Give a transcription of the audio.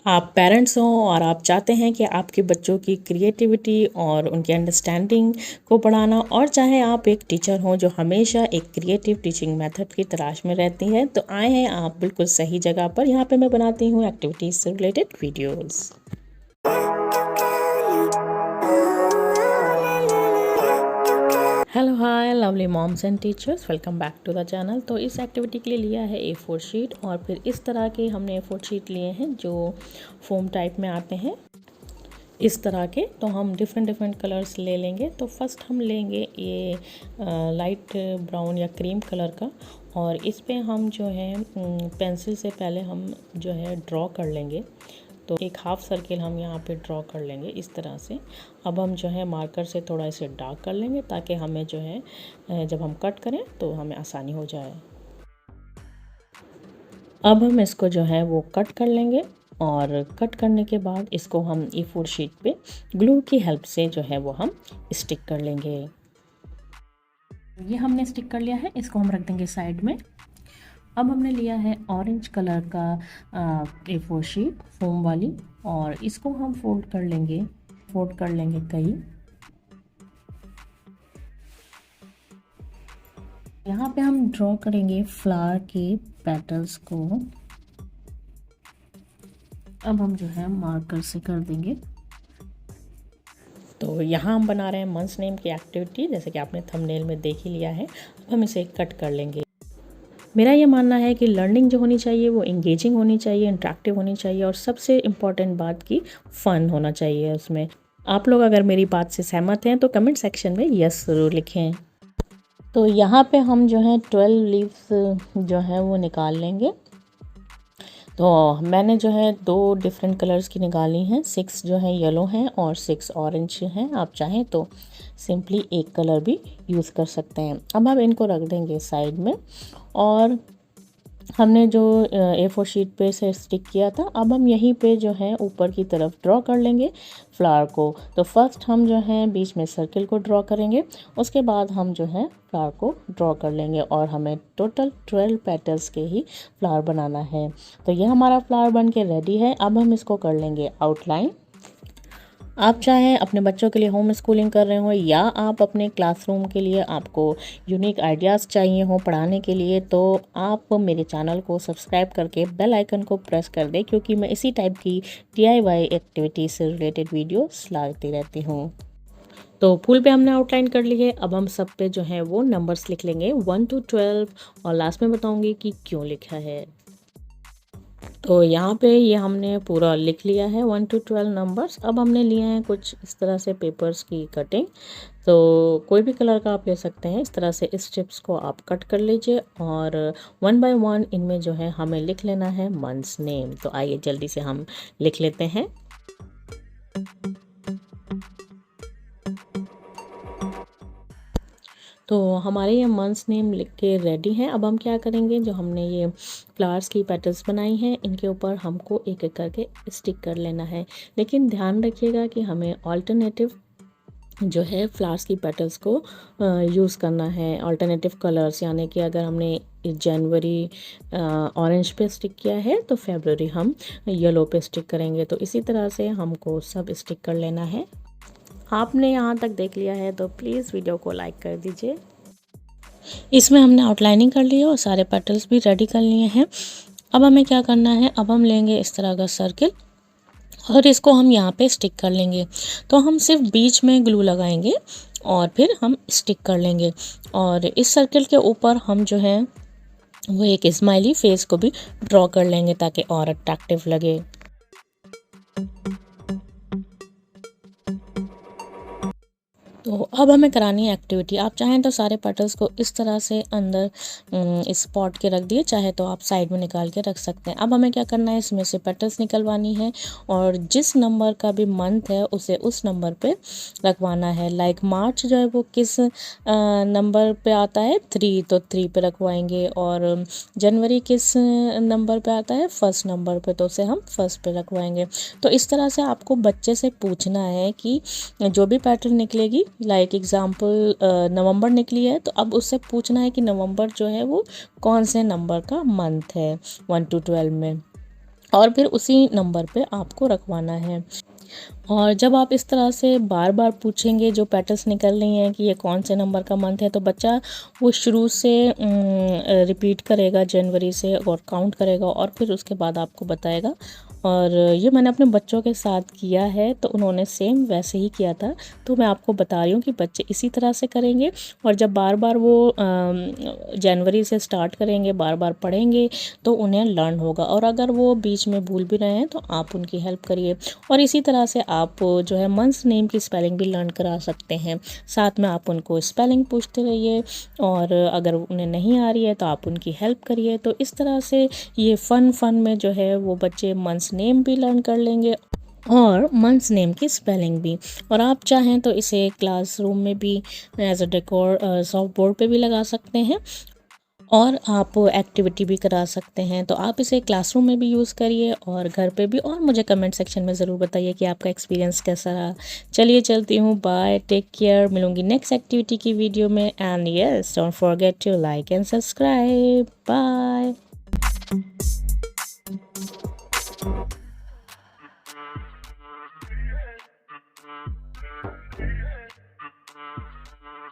आप पेरेंट्स हों और आप चाहते हैं कि आपके बच्चों की क्रिएटिविटी और उनकी अंडरस्टैंडिंग को बढ़ाना, और चाहे आप एक टीचर हों जो हमेशा एक क्रिएटिव टीचिंग मेथड की तलाश में रहती हैं, तो आए हैं आप बिल्कुल सही जगह पर। यहाँ पे मैं बनाती हूँ एक्टिविटीज़ से related videos. Hello hi lovely moms and teachers, welcome back to the channel. तो इस एक्टिविटी के लिए लिया है A4 शीट, और फिर इस तरह के हमने A4 शीट लिए हैं जो फोम टाइप में आते हैं इस तरह के। तो हम डिफरेंट कलर्स ले लेंगे। तो फर्स्ट हम लेंगे ये लाइट ब्राउन या क्रीम कलर का, और इस पे हम जो है पेंसिल से पहले हम जो है ड्रॉ कर लेंगे। तो एक हाफ सर्किल हम यहाँ पे ड्रॉ कर लेंगे इस तरह से। अब हम जो है मार्कर से थोड़ा इसे डार्क कर लेंगे ताकि हमें जो है जब हम कट करें तो हमें आसानी हो जाए। अब हम इसको जो है वो कट कर लेंगे, और कट करने के बाद इसको हम A4 शीट पे ग्लू की हेल्प से जो है वो हम स्टिक कर लेंगे। ये हमने स्टिक कर लिया है, इसको हम रख देंगे साइड में। अब हमने लिया है ऑरेंज कलर का A4 शीट फोम वाली, और इसको हम फोल्ड कर लेंगे कई। यहाँ पे हम ड्रॉ करेंगे फ्लावर के पेटल्स को। अब हम जो है मार्कर से कर देंगे। तो यहाँ हम बना रहे हैं मंथ्स नेम की एक्टिविटी, जैसे कि आपने थंबनेल में देख ही लिया है। अब हम इसे कट कर लेंगे। मेरा ये मानना है कि लर्निंग जो होनी चाहिए वो इंगेजिंग होनी चाहिए, इंटरेक्टिव होनी चाहिए, और सबसे इम्पॉर्टेंट बात की फ़न होना चाहिए उसमें। आप लोग अगर मेरी बात से सहमत हैं तो कमेंट सेक्शन में यस ज़रूर लिखें। तो यहाँ पे हम जो है 12 लीव्स जो है वो निकाल लेंगे। तो मैंने जो है 2 डिफरेंट कलर्स की निकाली हैं, 6 जो है येलो हैं और 6 ऑरेंज हैं। आप चाहें तो सिंपली एक कलर भी यूज़ कर सकते हैं। अब हम इनको रख देंगे साइड में, और हमने जो A4 शीट पे से स्टिक किया था, अब हम यहीं पे जो है ऊपर की तरफ ड्रॉ कर लेंगे फ्लावर को। तो फर्स्ट हम जो है बीच में सर्किल को ड्रॉ करेंगे, उसके बाद हम जो है फ्लावर को ड्रॉ कर लेंगे, और हमें टोटल 12 पेटल्स के ही फ्लावर बनाना है। तो ये हमारा फ्लावर बन के रेडी है। अब हम इसको कर लेंगे आउटलाइन। आप चाहें अपने बच्चों के लिए होम स्कूलिंग कर रहे हो, या आप अपने क्लासरूम के लिए आपको यूनिक आइडियाज़ चाहिए हो पढ़ाने के लिए, तो आप मेरे चैनल को सब्सक्राइब करके बेल आइकन को प्रेस कर दें, क्योंकि मैं इसी टाइप की DIY एक्टिविटी से रिलेटेड वीडियोस लाती रहती हूँ। तो फूल पे हमने आउटलाइन कर ली है। अब हम सब पे जो है वो नंबर्स लिख लेंगे 1 to 12, और लास्ट में बताऊँगी कि क्यों लिखा है। तो यहाँ पे ये हमने पूरा लिख लिया है 1 to 12 नंबर्स। अब हमने लिए हैं कुछ इस तरह से पेपर्स की कटिंग। तो कोई भी कलर का आप ले सकते हैं। इस तरह से इस स्ट्रिप्स को आप कट कर लीजिए, और 1 by 1 इनमें जो है हमें लिख लेना है मंथ्स नेम। तो आइए जल्दी से हम लिख लेते हैं। तो हमारे ये मंथ्स नेम लिख के रेडी हैं। अब हम क्या करेंगे, जो हमने ये फ्लावर्स की पेटल्स बनाई हैं इनके ऊपर हमको एक एक करके स्टिक कर लेना है। लेकिन ध्यान रखिएगा कि हमें ऑल्टरनेटिव जो है फ्लावर्स की पेटल्स को यूज़ करना है, ऑल्टरनेटिव कलर्स। यानी कि अगर हमने जनवरी ऑरेंज पे स्टिक किया है तो फरवरी हम येलो पे स्टिक करेंगे। तो इसी तरह से हमको सब स्टिक कर लेना है। आपने यहाँ तक देख लिया है तो प्लीज़ वीडियो को लाइक कर दीजिए। इसमें हमने आउटलाइनिंग कर ली है और सारे पेटल्स भी रेडी कर लिए हैं। अब हमें क्या करना है, अब हम लेंगे इस तरह का सर्किल, और इसको हम यहाँ पे स्टिक कर लेंगे। तो हम सिर्फ बीच में ग्लू लगाएंगे और फिर हम स्टिक कर लेंगे, और इस सर्किल के ऊपर हम जो है वो एक स्माइली फेस को भी ड्रॉ कर लेंगे ताकि और अट्रैक्टिव लगे। तो अब हमें करानी है एक्टिविटी। आप चाहें तो सारे पेटल्स को इस तरह से अंदर इस पॉट के रख दिए, चाहे तो आप साइड में निकाल के रख सकते हैं। अब हमें क्या करना है, इसमें से पेटल्स निकलवानी है, और जिस नंबर का भी मंथ है उसे उस नंबर पे रखवाना है। लाइक मार्च जो है वो किस नंबर पे आता है, 3, तो 3 पे रखवाएंगे। और जनवरी किस नंबर पे आता है, 1st नंबर पे, तो उसे हम 1st पे रखवाएंगे। तो इस तरह से आपको बच्चे से पूछना है कि जो भी पैटर्न निकलेगी, लाइक एग्जाम्पल नवंबर निकली है, तो अब उससे पूछना है कि नवंबर जो है वो कौन से नंबर का मंथ है 1 to 12 में। और फिर उसी नंबर पे आपको रखवाना है। और जब आप इस तरह से बार बार पूछेंगे, जो पेटल्स निकल रही हैं कि ये कौन से नंबर का मंथ है, तो बच्चा वो शुरू से रिपीट करेगा जनवरी से और काउंट करेगा और फिर उसके बाद आपको बताएगा। और ये मैंने अपने बच्चों के साथ किया है, तो उन्होंने सेम वैसे ही किया था। तो मैं आपको बता रही हूँ कि बच्चे इसी तरह से करेंगे और जब बार बार वो जनवरी से स्टार्ट करेंगे, बार बार पढ़ेंगे, तो उन्हें लर्न होगा। और अगर वो बीच में भूल भी रहे हैं तो आप उनकी हेल्प करिए। और इसी तरह से आप जो है मंथ्स नेम की स्पेलिंग भी लर्न करा सकते हैं। साथ में आप उनको स्पेलिंग पूछते रहिए और अगर उन्हें नहीं आ रही है तो आप उनकी हेल्प करिए। तो इस तरह से ये फ़न में जो है वो बच्चे मंथ्स नेम भी लर्न कर लेंगे और मंथ्स नेम की स्पेलिंग भी। और आप चाहें तो इसे क्लासरूम में भी as a decor soft board पे भी लगा सकते हैं और आप एक्टिविटी भी करा सकते हैं। तो आप इसे क्लासरूम में भी यूज़ करिए और घर पे भी। और मुझे कमेंट सेक्शन में ज़रूर बताइए कि आपका एक्सपीरियंस कैसा रहा। चलिए चलती हूँ, बाय, टेक केयर। मिलूँगी नेक्स्ट एक्टिविटी की वीडियो में। And yes, don't forget to like and subscribe. Bye.